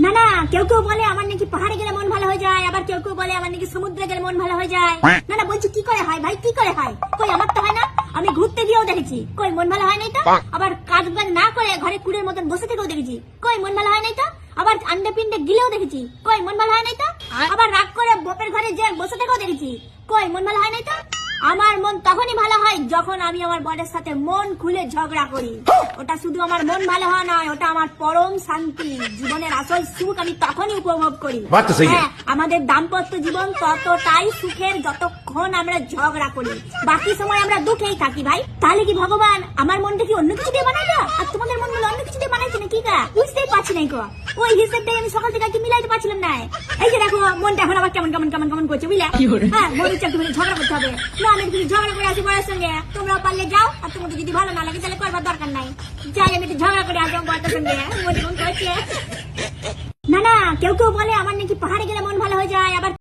না না, কেউ কেউ বলে আমার নাকি পাহাড়ে গেলে মন ভালো হয়ে যায়, আবার কেউ কেউ বলে আমার নাকি সমুদ্রে গেলে মন ভালো হয়ে যায়। না না, বলছি কি করে হয় ভাই, কি করে হয়? কই আমার তো হয় না। আমি ঘুরতে গিয়েও দেখেছি, কই মন ভালো হয় নাই তো। আবার কাজ বাজ না করে ঘরে কুড়ের মতন বসে থেকেও দেখেছি, কই মন ভালো হয় নাই তো। আবার আন্ডে পিন্ডে গিলেও দেখেছি, কই মন ভালো হয় নাই তো। আবার রাগ করে বাপের ঘরে যে বসে থেকেও দেখেছি, কই মন ভালো হয় নাই তো। আমার মন তখনই ভালো হয় যখন আমি আমার বরের সাথে মন খুলে ঝগড়া করি। ওটা শুধু আমার মন ভালো হওয়া নয়, ওটা আমার পরম শান্তি, জীবনের আসল সুখ আমি তখনই উপভোগ করি। হ্যাঁ, আমাদের দাম্পত্য জীবন ততটাই সুখের যতক্ষণ আমরা ঝগড়া করি, বাকি সময় আমরা দুঃখেই থাকি ভাই। তাহলে কি ভগবান আমার মনটা কি অন্য কিছু দিয়ে বানাইলো, আর তোমাদের মনগুলো অন্য কিছু দিয়ে বানাইছে নাকি? বুঝতেই পারছি নাই গো, ওই হিসেবটাই আমি সকাল থেকে কি মিলাইতে পারছিলাম না। এই যে দেখো মনটা এখন আবার কেমন কেমন কেমন কেমন করছে, বুঝলে? হ্যাঁ, মনে হচ্ছে একটু ঝগড়া করতে হবে। না, আমি একটু ঝগড়া করে আসি বড়ের সঙ্গে, তোমরাও পারলে যাও, আর তোমাদের যদি ভালো না লাগে তাহলে করবার দরকার নাই। যাই আমি একটু ঝগড়া করে আসি বড়টার সঙ্গে, মনে মন করছে। না না, কেউ কেউ বলে আমার নাকি পাহাড়ে গেলে